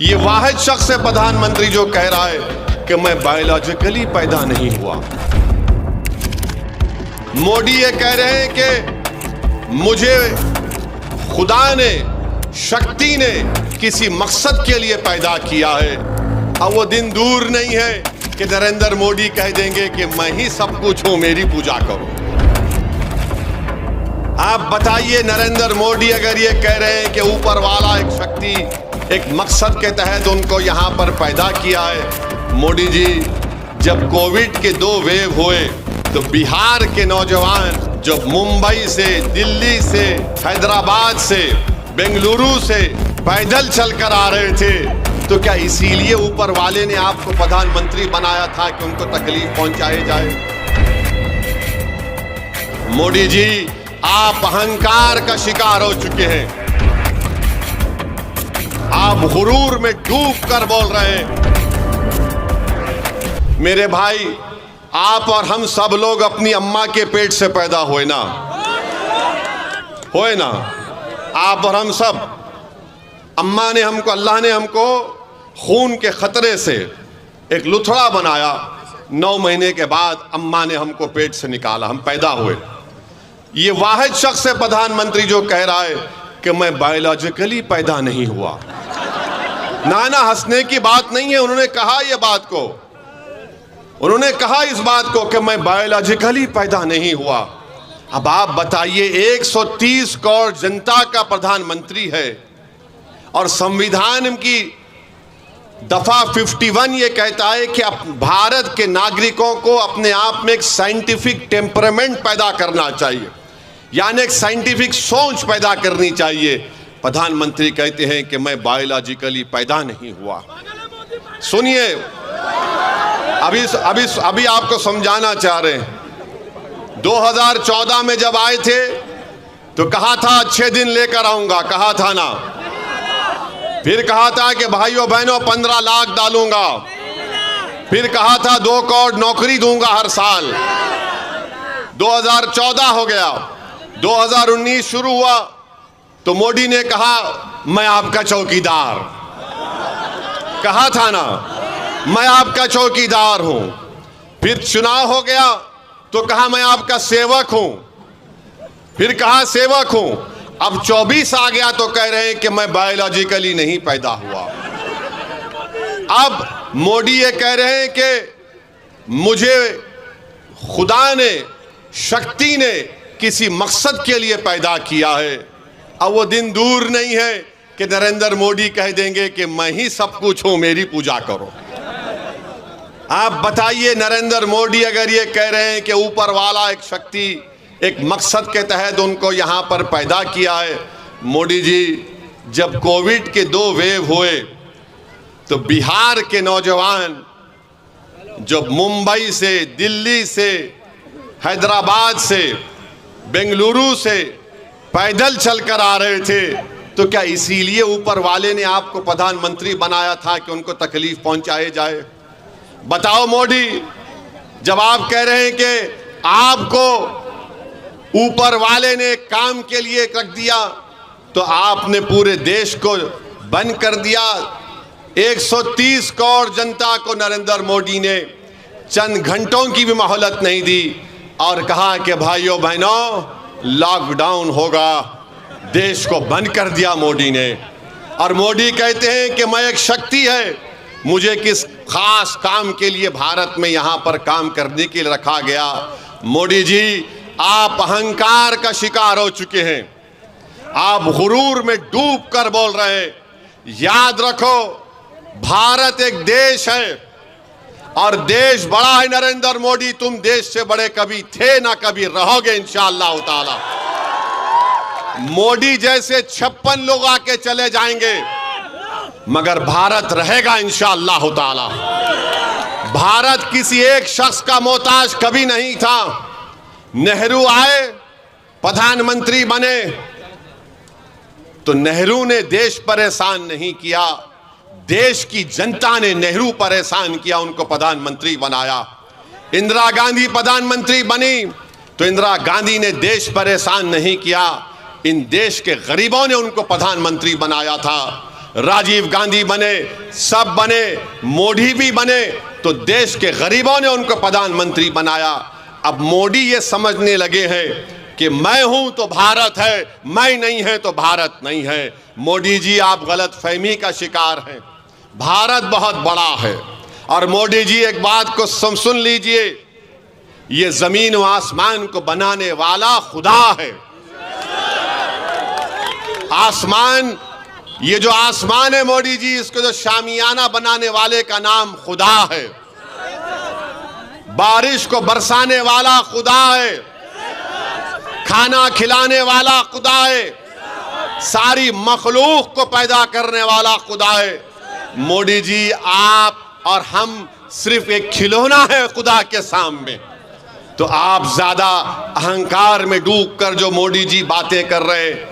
ये वाहिद शख्स है प्रधानमंत्री जो कह रहा है कि मैं बायोलॉजिकली पैदा नहीं हुआ। मोदी ये कह रहे हैं कि मुझे खुदा ने, शक्ति ने किसी मकसद के लिए पैदा किया है। अब वो दिन दूर नहीं है कि नरेंद्र मोदी कह देंगे कि मैं ही सब कुछ हूं, मेरी पूजा करो। आप बताइए, नरेंद्र मोदी अगर ये कह रहे हैं कि ऊपर वाला एक शक्ति एक मकसद के तहत उनको यहां पर पैदा किया है। मोदी जी, जब कोविड के 2 वेव हुए तो बिहार के नौजवान जो मुंबई से, दिल्ली से, हैदराबाद से, बेंगलुरु से पैदल चलकर आ रहे थे, तो क्या इसीलिए ऊपर वाले ने आपको प्रधानमंत्री बनाया था कि उनको तकलीफ पहुंचाई जाए? मोदी जी, आप अहंकार का शिकार हो चुके हैं। आप गुरूर में डूब कर बोल रहे हैं। मेरे भाई, आप और हम सब लोग अपनी अम्मा के पेट से पैदा हुए ना, आप और हम सब। अम्मा ने हमको, अल्लाह ने हमको खून के खतरे से एक लुथड़ा बनाया। 9 महीने के बाद अम्मा ने हमको पेट से निकाला, हम पैदा हुए। ये वाहिद शख्स है प्रधानमंत्री जो कह रहा है कि मैं बायोलॉजिकली पैदा नहीं हुआ। ना हंसने की बात नहीं है। उन्होंने कहा ये बात को, उन्होंने कहा इस बात को कि मैं बायोलॉजिकली पैदा नहीं हुआ। अब आप बताइए, 130 करोड़ जनता का प्रधानमंत्री है और संविधान की दफा 51 ये कहता है कि भारत के नागरिकों को अपने आप में एक साइंटिफिक टेम्परामेंट पैदा करना चाहिए, यानी एक साइंटिफिक सोच पैदा करनी चाहिए। प्रधानमंत्री कहते हैं कि मैं बायोलॉजिकली पैदा नहीं हुआ। सुनिए, अभी आपको समझाना चाह रहे हैं। 2014 में जब आए थे तो कहा था अच्छे दिन लेकर आऊंगा, कहा था ना। फिर कहा था कि भाइयों बहनों 15 लाख डालूंगा। फिर कहा था 2 करोड़ नौकरी दूंगा हर साल। 2014 हो गया, 2019 शुरू हुआ तो मोदी ने कहा मैं आपका चौकीदार, कहा था ना, मैं आपका चौकीदार हूं। फिर चुनाव हो गया तो कहा मैं आपका सेवक हूं, फिर कहा सेवक हूं। अब 24 आ गया तो कह रहे हैं कि मैं बायोलॉजिकली नहीं पैदा हुआ। अब मोदी ये कह रहे हैं कि मुझे खुदा ने, शक्ति ने किसी मकसद के लिए पैदा किया है। अब वो दिन दूर नहीं है कि नरेंद्र मोदी कह देंगे कि मैं ही सब कुछ हूं, मेरी पूजा करो। आप बताइए, नरेंद्र मोदी अगर ये कह रहे हैं कि ऊपर वाला एक शक्ति एक मकसद के तहत उनको यहां पर पैदा किया है। मोदी जी, जब कोविड के 2 वेव हुए तो बिहार के नौजवान जो मुंबई से, दिल्ली से, हैदराबाद से, बेंगलुरु से पैदल चलकर आ रहे थे, तो क्या इसीलिए ऊपर वाले ने आपको प्रधानमंत्री बनाया था कि उनको तकलीफ पहुंचाई जाए? बताओ मोदी, जब आप कह रहे हैं कि आपको ऊपर वाले ने काम के लिए रख दिया, तो आपने पूरे देश को बंद कर दिया। 130 करोड़ जनता को नरेंद्र मोदी ने चंद घंटों की भी मोहलत नहीं दी और कहा कि भाइयों बहनों लॉकडाउन होगा। देश को बंद कर दिया मोदी ने। और मोदी कहते हैं कि मैं एक शक्ति है, मुझे किस खास काम के लिए भारत में यहां पर काम करने के लिए रखा गया। मोदी जी, आप अहंकार का शिकार हो चुके हैं। आप गुरूर में डूब कर बोल रहे हैं। याद रखो, भारत एक देश है और देश बड़ा है। नरेंद्र मोदी, तुम देश से बड़े कभी थे ना कभी रहोगे इंशाअल्लाह ताला। मोदी जैसे 56 लोग आके चले जाएंगे मगर भारत रहेगा इंशाअल्लाह ताला। भारत किसी एक शख्स का मोहताज कभी नहीं था। नेहरू आए, प्रधानमंत्री बने तो नेहरू ने देश परेशान नहीं किया, देश की जनता ने नेहरू परेशान किया, उनको प्रधानमंत्री बनाया। इंदिरा गांधी प्रधानमंत्री बनी तो इंदिरा गांधी ने देश परेशान नहीं किया, इन देश के गरीबों ने उनको प्रधानमंत्री बनाया था। राजीव गांधी बने, सब बने, मोदी भी बने, तो देश के गरीबों ने उनको प्रधानमंत्री बनाया। अब मोदी ये समझने लगे हैं कि मैं हूं तो भारत है, मैं नहीं है तो भारत नहीं है। मोदी जी, आप गलत फहमी का शिकार हैं। भारत बहुत बड़ा है। और मोदी जी, एक बात को सुन लीजिए, ये जमीन व आसमान को बनाने वाला खुदा है। आसमान, ये जो आसमान है मोदी जी, इसको जो शामियाना बनाने वाले का नाम खुदा है। बारिश को बरसाने वाला खुदा है, खाना खिलाने वाला खुदा है, सारी मखलूक को पैदा करने वाला खुदा है। मोदी जी, आप और हम सिर्फ एक खिलौना है खुदा के सामने। तो आप ज्यादा अहंकार में डूबकर जो मोदी जी बातें कर रहे हैं,